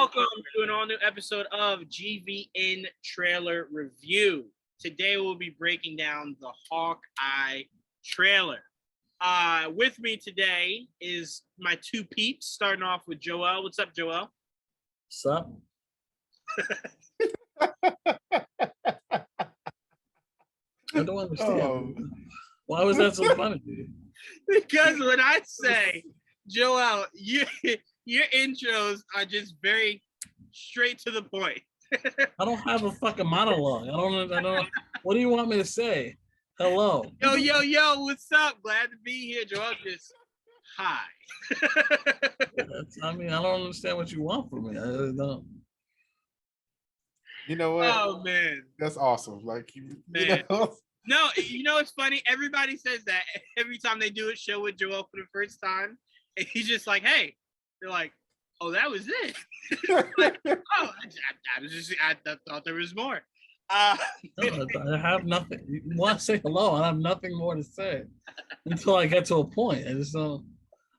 Welcome to an all-new episode of GVN Trailer Review. Today we'll be breaking down the Hawkeye trailer. With me today is my two peeps, starting off with Joel. What's up, Joel? What's up? I don't understand. Why was that so funny? Because when I say, Joel, your intros are just very straight to the point. I don't have a fucking monologue. I don't. What do you want me to say? Hello. Yo, what's up? Glad to be here, Joel. Just hi. I mean, I don't understand what you want from me. I really don't. You know what? Oh man, that's awesome. Like you man. know? No, you know it's funny. Everybody says that every time they do a show with Joel for the first time, and he's just like, "Hey," they're like, "Oh, that was it." Like, oh, I thought there was more. No, I have nothing. You want to say hello? I have nothing more to say until I get to a point. I just don't.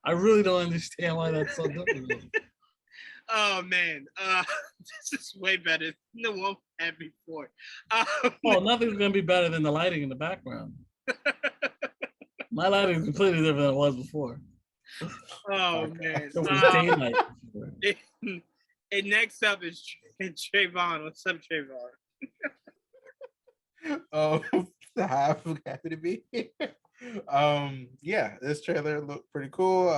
I really don't understand why that's so difficult. Oh man, this is way better than the one we had before. Well, nothing's gonna be better than the lighting in the background. My lighting is completely different than it was before. Oh man, It was daylight before. And next up is Trayvon. What's up, Trayvon? Happy to be here. Yeah, this trailer looked pretty cool.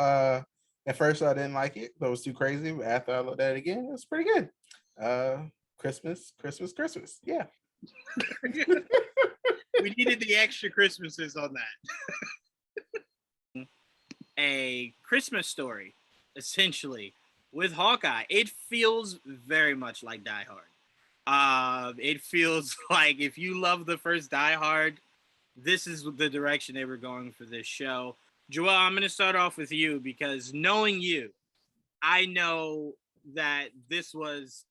At first I didn't like it, but it was too crazy. But after I looked at it again, it was pretty good. Christmas. Yeah. We needed the extra Christmases on that. A Christmas story, essentially, with Hawkeye. It feels very much like Die Hard. It feels like if you love the first Die Hard, this is the direction they were going for this show. Joel, I'm going to start off with you because knowing you, I know that this works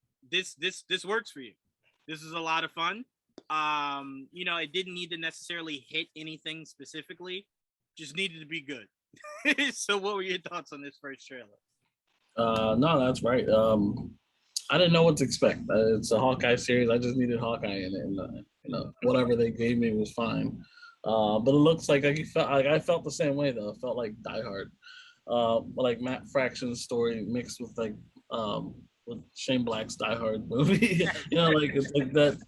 for you. This is a lot of fun. It didn't need to necessarily hit anything specifically, just needed to be good. So what were your thoughts on this first trailer? No, that's right. I didn't know what to expect. It's a Hawkeye series. I just needed Hawkeye in it, and whatever they gave me was fine. But it looks like I felt the same way though. It felt like Die Hard, like Matt Fraction's story mixed with with Shane Black's Die Hard movie. It's like that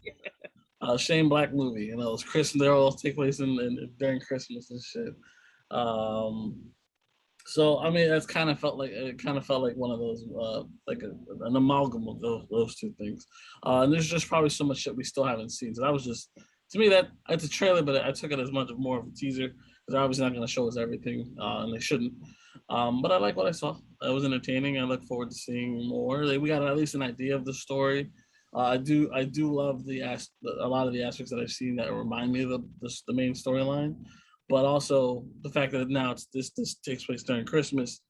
Shane Black movie. It's Christmas. They all take place during Christmas and shit. So I mean, it kind of felt like one of those an amalgam of those two things. And there's just probably so much shit we still haven't seen. So that was just. To me, it's a trailer, but I took it as much more of a teaser because they're obviously not going to show us everything, and they shouldn't. But I like what I saw. It was entertaining. I look forward to seeing more. We got at least an idea of the story. I do love a lot of the aspects that I've seen that remind me of the main storyline, but also the fact that now this takes place during Christmas.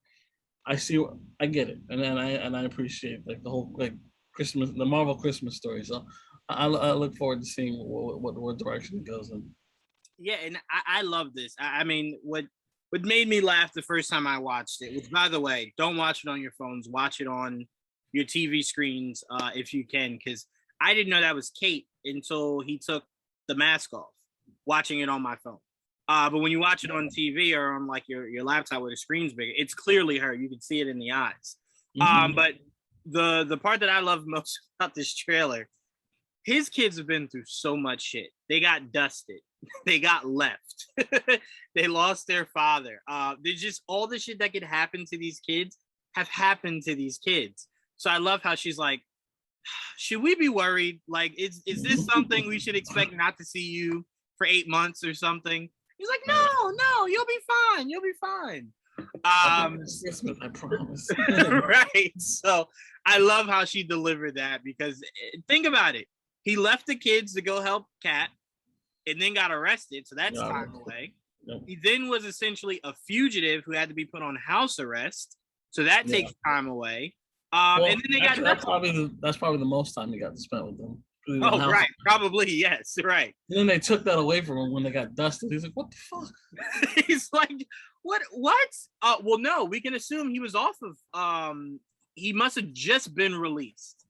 I get it, and I appreciate the whole Christmas, the Marvel Christmas story. So. I look forward to seeing what direction it goes in. Yeah, and I love this. I mean, what made me laugh the first time I watched it, which, by the way, don't watch it on your phones. Watch it on your TV screens if you can, because I didn't know that was Kate until he took the mask off, watching it on my phone. But when you watch it on TV or on your laptop where the screen's bigger, it's clearly her. You can see it in the eyes. Mm-hmm. But the part that I love most about this trailer, his kids have been through so much shit. They got dusted. They got left. They lost their father. There's just all the shit that could happen to these kids have happened to these kids. So I love how she's like, should we be worried? Like, is this something we should expect not to see you for 8 months or something? He's like, no, you'll be fine. You'll be fine. I promise. Right. So I love how she delivered that because think about it. He left the kids to go help Kat and then got arrested. So that's time away. Yep. He then was essentially a fugitive who had to be put on house arrest. So that takes time away. And then they that's probably the most time he got to spend with them. Oh, right. Probably, yes. Right. And then they took that away from him when they got dusted. He's like, what the fuck? He's like, what? Well, no, we can assume he was off of he must have just been released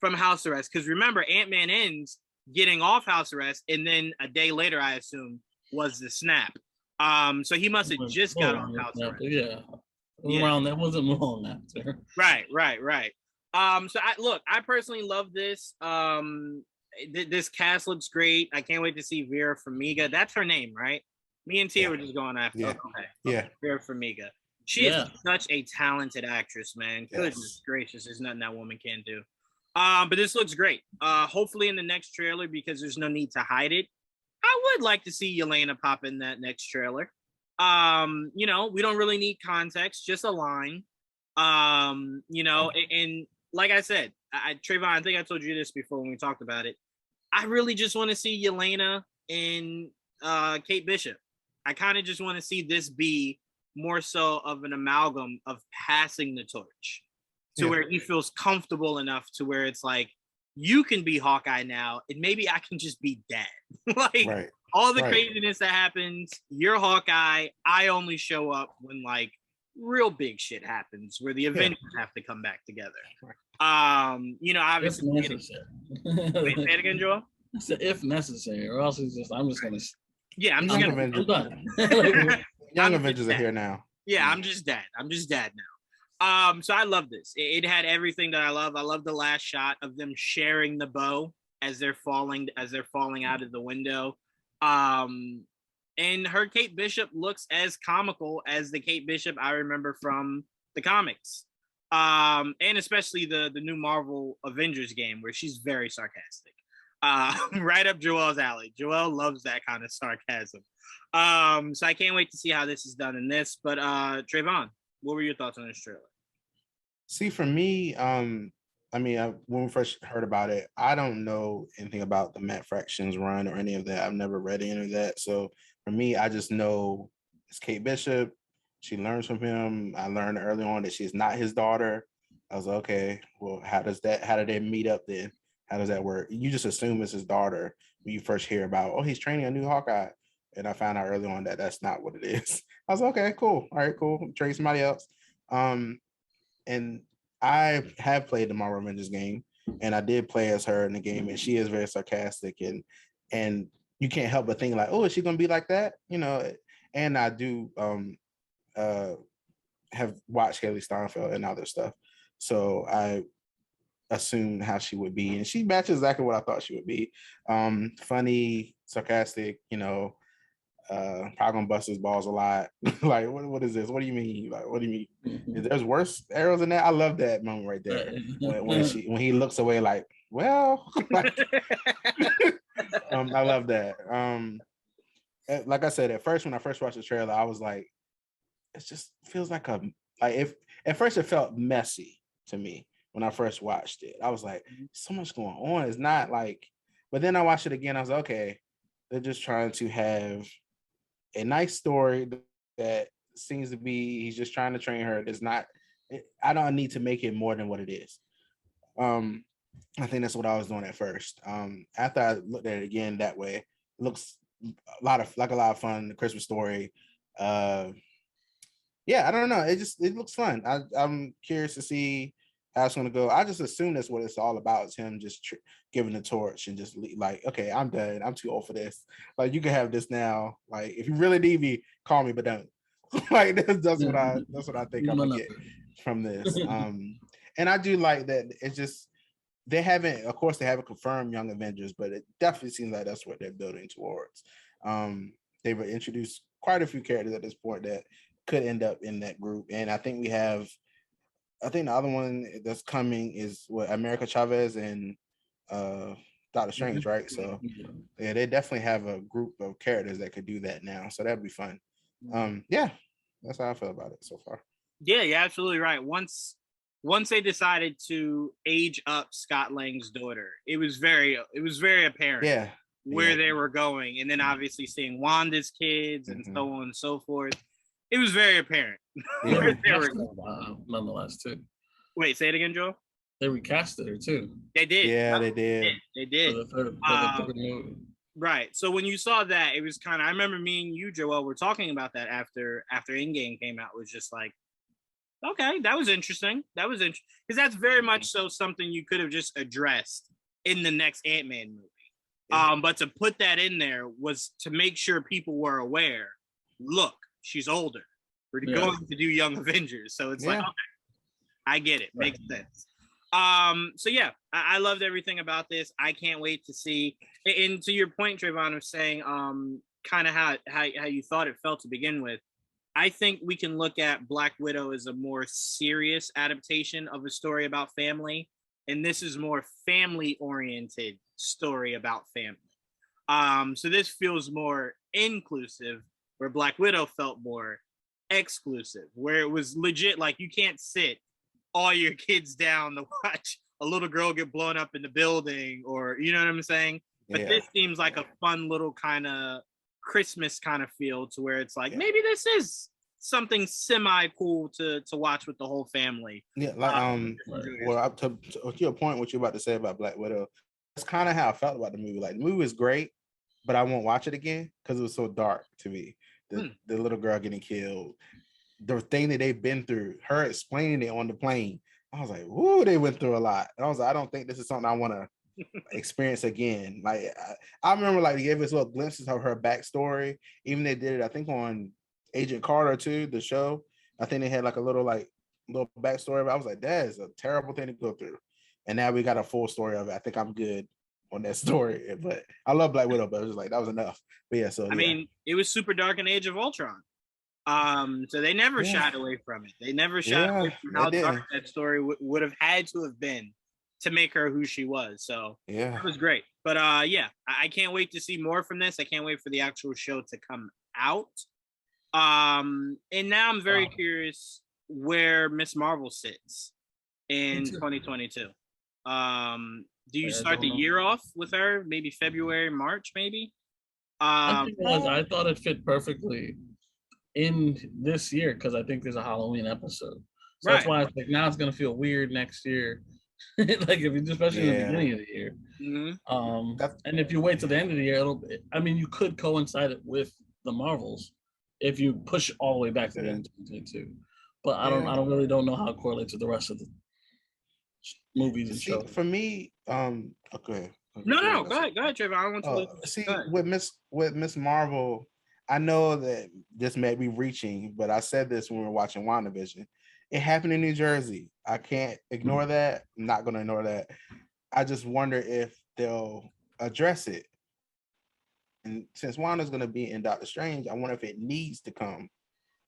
from house arrest, because remember, Ant-Man ends getting off house arrest, and then a day later, I assume, was the snap. So he must have just got off house arrest. Yeah. Around that wasn't long after. Right. So I personally love this. This cast looks great. I can't wait to see Vera Farmiga. That's her name, right? Me and Tia were just going after. Yeah. Okay. Vera Farmiga. She is such a talented actress, man. Goodness gracious, there's nothing that woman can't do. But this looks great. Hopefully in the next trailer, because there's no need to hide it, I would like to see Yelena pop in that next trailer. We don't really need context, just a line. And like I said, Trayvon, I think I told you this before when we talked about it. I really just want to see Yelena and Kate Bishop. I kind of just want to see this be more so of an amalgam of passing the torch to where he feels comfortable enough to where it's like, you can be Hawkeye now, and maybe I can just be Dad. All the craziness that happens, you're Hawkeye. I only show up when like real big shit happens, where the Avengers have to come back together. Obviously. If necessary. Wait, say it again, Joel. I said if necessary, or else I'm just gonna. Yeah, I'm done. Young Avengers are here now. Yeah, I'm just Dad now. So I love this. It had everything that I love. I love the last shot of them sharing the bow as they're falling out of the window. And her Kate Bishop looks as comical as the Kate Bishop I remember from the comics. And especially the new Marvel Avengers game, where she's very sarcastic. Right up Joel's alley. Joel loves that kind of sarcasm. So I can't wait to see how this is done in this. But Trayvon, what were your thoughts on this trailer? See, for me, when we first heard about it, I don't know anything about the Matt Fractions run or any of that. I've never read any of that. So for me, I just know it's Kate Bishop. She learns from him. I learned early on that she's not his daughter. I was like, okay, well, how did they meet up then? How does that work? You just assume it's his daughter when you first hear about, oh, he's training a new Hawkeye. And I found out early on that that's not what it is. I was like, okay, cool. All right, cool. Train somebody else. And I have played the Marvel Avengers game, and I did play as her in the game, and she is very sarcastic, and you can't help but think like, oh, is she gonna be like that? And I do have watched Haley Steinfeld and other stuff, so I assumed how she would be, and she matches exactly what I thought she would be. Funny, sarcastic, probably gonna bust his balls a lot. Like, what is this? What do you mean? Like, what do you mean? There's worse arrows in that? I love that moment right there when he looks away like, well, like, I love that. Like I said, at first when I first watched the trailer, I was like, it just feels like if at first it felt messy to me when I first watched it. I was like, so much going on. It's not like, but then I watched it again. I was like, okay, they're just trying to have a nice story that seems to be, he's just trying to train her. I don't need to make it more than what it is. I think that's what I was doing at first. After I looked at it again that way, it looks a lot of fun. The Christmas story. I don't know. It looks fun. I'm curious to see how it's going to go. I just assume that's what it's all about. It's him just giving the torch and just like, okay, I'm done. I'm too old for this. Like, you can have this now. Like, if you really need me, call me, but don't. Like, that's what I think I'm gonna get from this. And I do like that. It's just they haven't confirmed Young Avengers, but it definitely seems like that's what they're building towards. They've introduced quite a few characters at this point that could end up in that group, and I think the other one that's coming is America Chavez and Doctor Strange, right? So yeah, they definitely have a group of characters that could do that now. So that'd be fun. That's how I feel about it so far. Yeah, you're absolutely right. Once they decided to age up Scott Lang's daughter, it was very apparent where they were going. And then obviously seeing Wanda's kids and so on and so forth. It was very apparent. Nonetheless, too. Wait, say it again, Joe. They recasted her too. They did. Yeah, they did. They did. For the third movie. Right. So when you saw that, it was kind of. I remember me and you, Joel, were talking about that after Endgame came out. It was just like, Okay, that was interesting. That was interesting because that's very much so something you could have just addressed in the next Ant-Man movie. Yeah. But to put that in there was to make sure people were aware. Look, she's older. We're going to do Young Avengers, so it's like, okay, I get it. Makes sense. So yeah, I loved everything about this. I can't wait to see. And to your point, Trayvon, of saying kind of how you thought it felt to begin with. I think we can look at Black Widow as a more serious adaptation of a story about family, and this is more family-oriented story about family. So this feels more inclusive, where Black Widow felt more exclusive, where it was legit like you can't sit all your kids down to watch a little girl get blown up in the building, or you know what I'm saying? But this seems like a fun little kind of Christmas kind of feel to where it's like maybe this is something semi cool to watch with the whole family. Yeah, like well, to your point, what you're about to say about Black Widow, that's kind of how I felt about the movie. Like the movie was great, but I won't watch it again because it was so dark to me. The little girl getting killed, the thing that they've been through, her explaining it on the plane. I was like, "Whoa, they went through a lot." And I was like, "I don't think this is something I want to experience again." Like I remember, like they gave us little glimpses of her backstory. Even they did it, I think, on Agent Carter too, the show. I think they had like a little backstory. But I was like, "That is a terrible thing to go through." And now we got a full story of it. I think I'm good on that story. But I love Black Widow, but it was just like that was enough. But yeah, so I mean, it was super dark in Age of Ultron. So they never shied away from it. They never shied away from how dark that story would have had to have been to make her who she was. So it was great. But I can't wait to see more from this. I can't wait for the actual show to come out. And now I'm very curious where Miss Marvel sits in 2022. Do you start the year off with her? Maybe February, March, maybe? I thought it fit perfectly in this year because I think there's a Halloween episode. So that's why it's like now it's gonna feel weird next year. Like if you especially in the beginning of the year. And if you wait till the end of the year, you could coincide it with the Marvels if you push all the way back to the end of 2022. But I don't know how it correlates with the rest of the movies and shows. For me, okay. No, go ahead, Trevor. I don't want to see with Miss Marvel. I know that this may be reaching, but I said this when we were watching WandaVision. It happened in New Jersey. I can't ignore that. I'm not going to ignore that. I just wonder if they'll address it. And since Wanda's going to be in Doctor Strange, I wonder if it needs to come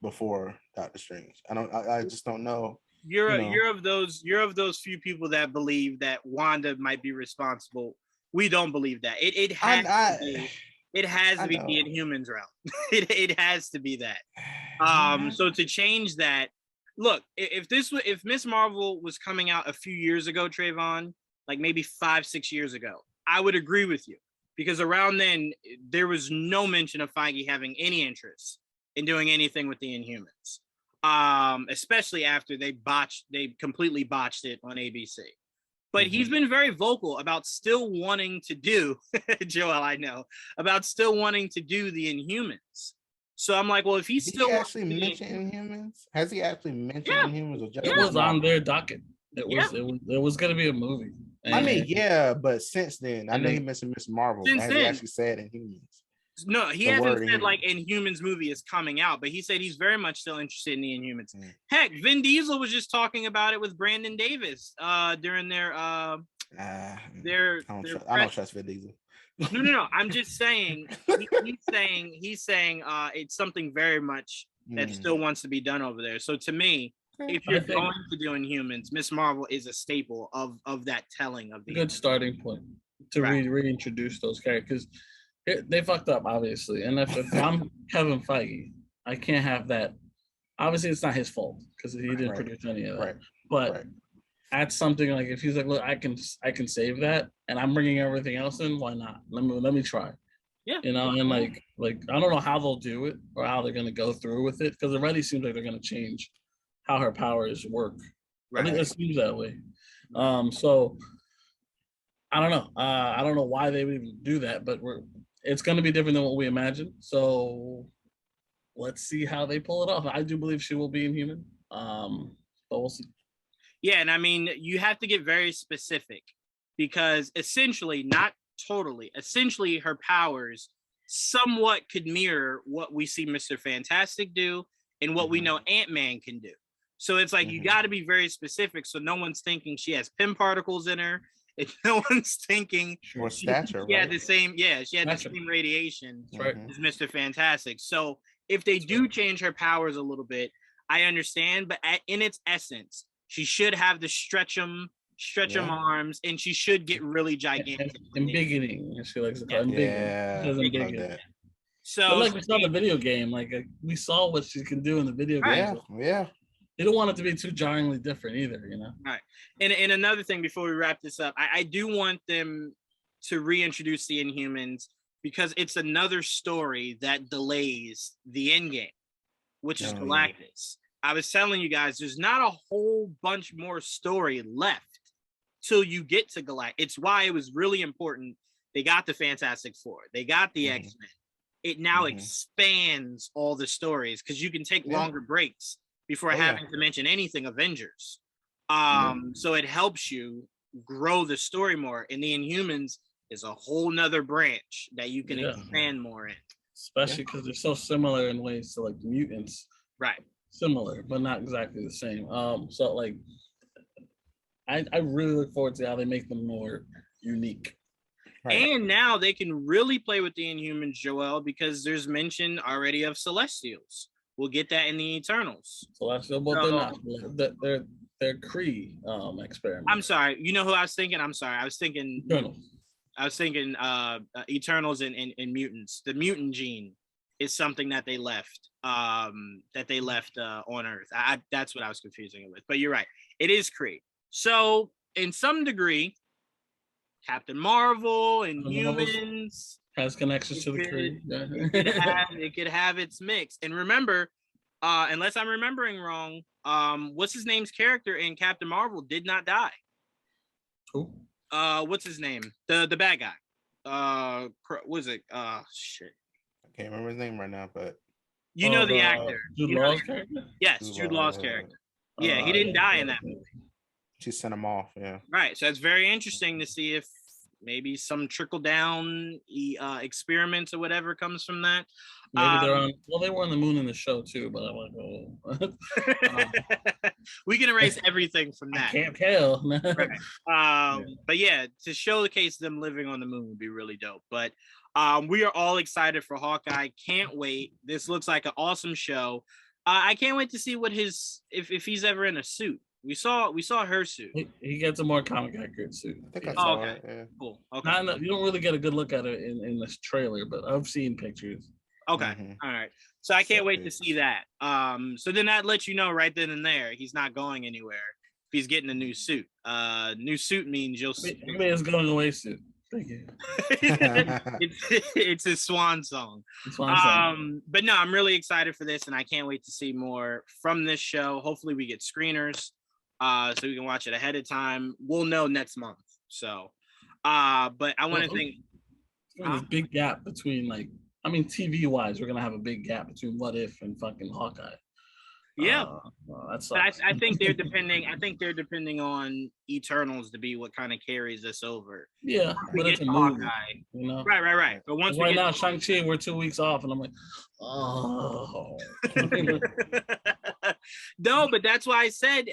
before Doctor Strange. I just don't know. You're of those few people that believe that Wanda might be responsible. We don't believe that. It has to be the Inhumans route. it has to be that. So to change that, look, if Miss Marvel was coming out a few years ago, Trayvon, like maybe 5-6 years ago, I would agree with you because around then there was no mention of Feige having any interest in doing anything with the Inhumans. Especially after they completely botched it on ABC. But he's been very vocal about still wanting to do, Joel, I know, about still wanting to do the Inhumans. So I'm like, well, if he's still actually mentioned Inhumans, has he actually mentioned Inhumans? Or just it was on their docket. It was going to be a movie. And but since then, I know he mentioned Miss Marvel. Has he actually said Inhumans? No, he hasn't said like Inhumans movie is coming out, but he said he's very much still interested in the Inhumans. Heck, Vin Diesel was just talking about it with Brandon Davis during their I don't trust Vin Diesel. No. I'm just saying he's saying it's something very much that still wants to be done over there. So to me, if you're going to do Inhumans, Miss Marvel is a staple of that telling of the good starting point to reintroduce those characters. They fucked up, obviously. And if I'm Kevin Feige, I can't have that. Obviously, it's not his fault because he didn't produce any of that. But add something like if he's like, look, I can save that, and I'm bringing everything else in. Why not? Let me try. Yeah. And like I don't know how they'll do it or how they're gonna go through with it because it already seems like they're gonna change how her powers work. I think it seems that way. So I don't know. I don't know why they would even do that, but it's going to be different than what we imagined. So let's see how they pull it off. I do believe she will be Inhuman. but we'll see. Yeah, and I mean, you have to get very specific because essentially, not totally, essentially her powers somewhat could mirror what we see Mr. Fantastic do and what we know Ant-Man can do. So it's like you got to be very specific so no one's thinking she has PIM particles in her. If no one's thinking or stature, she had right? the same, she had the same radiation Right. as Mr. Fantastic. So if they do change her powers a little bit, I understand, but in its essence, she should have the stretch 'em arms, and she should get really gigantic. Embiggening, as she likes to call it. Yeah. So, but like we saw in the video game, like we saw what she can do in the video game. Yeah. They don't want it to be too jarringly different either, you know. All right. And another thing before we wrap this up, I do want them to reintroduce the Inhumans because it's another story that delays the end game, which is Galactus. I was telling you guys, there's not a whole bunch more story left till you get to Galactus. It's why it was really important. They got the Fantastic Four. They got the X-Men. It now expands all the stories because you can take longer breaks before having to mention anything Avengers. So it helps you grow the story more. And the Inhumans is a whole nother branch that you can expand more in. Especially because they're so similar in ways to like the mutants. Right. Similar, but not exactly the same. So like I really look forward to how they make them more unique. Right. And now they can really play with the Inhumans, Joel, because there's mention already of Celestials. We'll get that in the Eternals. Celestial, but they're not. They're Kree experiment. I'm sorry. You know who I was thinking? I'm sorry. I was thinking Eternals. Eternals and mutants. The mutant gene is something that they left on Earth. That's what I was confusing it with. But you're right. It is Kree. So in some degree, Captain Marvel and humans has connections to the Kree. It could have its mix. And remember, unless I'm remembering wrong, what's his name's character in Captain Marvel did not die. Who? What's his name? The bad guy. Was it? Shit. I can't remember his name right now, but you know the actor. Jude Law's character? Yes, Jude Law's character. Yeah, he didn't die in that movie. She sent him off. Yeah. Right. So it's very interesting to see if maybe some trickle down experiments or whatever comes from that. Maybe they're on. Well, they were on the moon in the show too, but I'm like, we can erase everything from that. I can't tell. Right. But yeah, to showcase them living on the moon would be really dope. But we are all excited for Hawkeye. Can't wait. This looks like an awesome show. I can't wait to see what if he's ever in a suit. We saw her suit. He gets a more comic accurate suit. I think I saw it. Yeah. Cool. Okay. You don't really get a good look at it in this trailer, but I've seen pictures. Okay. All right. So I can't wait to see that. So then that lets you know right then and there he's not going anywhere if he's getting a new suit. New suit means you'll see. Maybe it's going away suit. Thank you. It's his swan song. But no, I'm really excited for this, and I can't wait to see more from this show. Hopefully, we get screeners, so we can watch it ahead of time. We'll know next month. So, but I want to think. There's a big gap between TV wise, we're gonna have a big gap between What If and fucking Hawkeye. Yeah, that's. I think they're depending. I think they're depending on Eternals to be what kind of carries us over. Yeah, but it's a movie, you know. Right. But once we now, Shang-Chi, we're 2 weeks off, and I'm like, oh. No, but that's why I said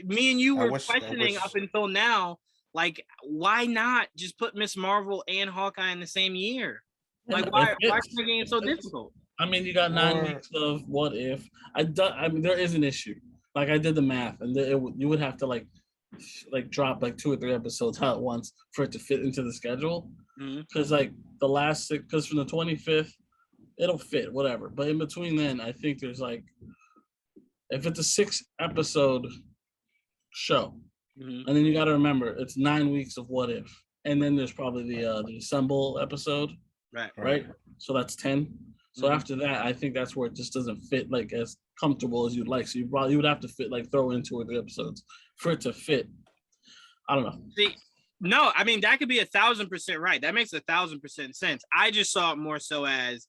me and you were questioning up until now. Like, why not just put Miss Marvel and Hawkeye in the same year? Like, why are you making it so difficult? I mean, you got 9 weeks of What If. I mean, there is an issue. Like, I did the math, and you would have to like drop 2 or 3 episodes out at once for it to fit into the schedule. Because the last 6, because from the 25th, it'll fit whatever. But in between then, I think there's if it's a 6-episode show, and then you got to remember it's 9 weeks of What If, and then there's probably the Assemble episode. Right. So that's 10. So after that, I think that's where it just doesn't fit as comfortable as you'd like. So you would have to fit throw in 2 or 3 episodes for it to fit. I don't know. See, no, I mean that could be 1,000% right. That makes 1,000% sense. I just saw it more so as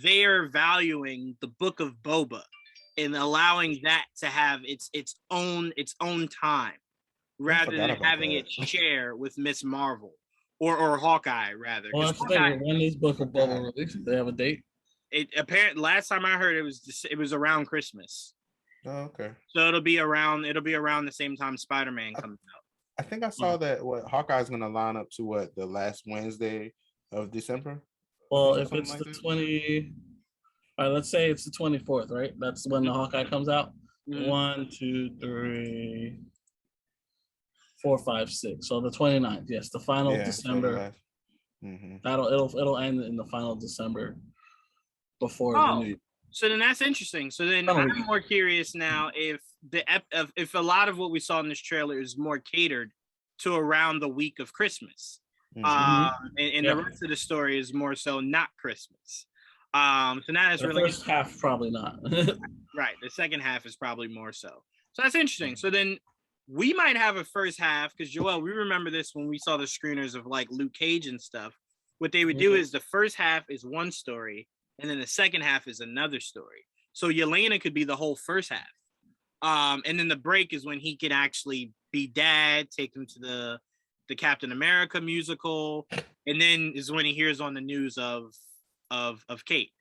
they're valuing the Book of Boba and allowing that to have its own time rather forgot than about having that. it share with Miss Marvel or Hawkeye rather. Well, 'Cause that's the Hawkeye, thing. When is book of Bubble released? Do they have a date? it apparent last time I heard it was around Christmas. Oh, okay. So it'll be around the same time Spider-Man comes out. I think I saw that what Hawkeye's gonna line up to what the last Wednesday of December. Well, think if something it's like the that. 20, all right, let's say it's the 24th, right? That's when the Hawkeye comes out. Mhm. 1, 2, 3, 4, 5, 6. So the 29th, yes, the final Yeah, so the December. last. Mhm. It'll end in the final December before the Oh, new year. so then that's interesting. So then Final I'm weekend. more curious now if if a lot of what we saw in this trailer is more catered to around the week of Christmas, Mhm. and Yeah. the rest of the story is more so not Christmas. So now it's The really first half probably not. right. The second half is probably more so. So that's interesting. So then we might have a first half because Joel, we remember this when we saw the screeners of like Luke Cage and stuff. What they would do is the first half is one story, and then the second half is another story. So Yelena could be the whole first half. And then the break is when he can actually be dad, take him to the Captain America musical, and then is when he hears on the news of Kate.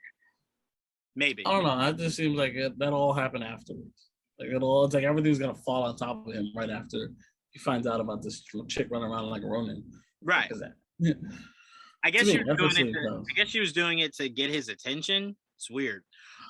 Maybe. I don't know. It just seems like that'll all happen afterwards. It's like everything's gonna fall on top of him right after he finds out about this chick running around like a Ronin. Right. That? I guess To she me, was that's doing what it. it does. I guess she was doing it to get his attention. It's weird.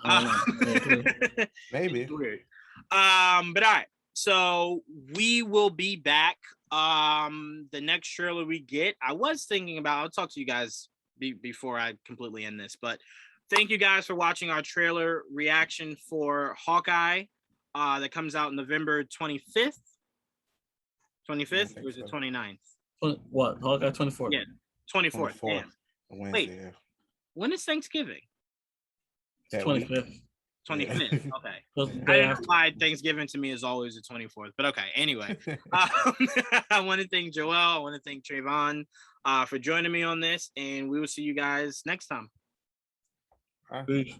I don't know. Maybe. It's weird. But all right. So we will be back. The next trailer we get, I was thinking about. I'll talk to you guys before I completely end this. But thank you guys for watching our trailer reaction for Hawkeye. That comes out November 25th. 25th or is it 29th? What? Hawkeye 24th. Yeah, 24th. Damn. Wednesday. Wait. When is Thanksgiving? 25th. 25th. Okay. The I day don't know after. why Thanksgiving to me is always the 24th, but okay. Anyway, I want to thank Joel. I want to thank Trayvon for joining me on this, and we will see you guys next time. Peace.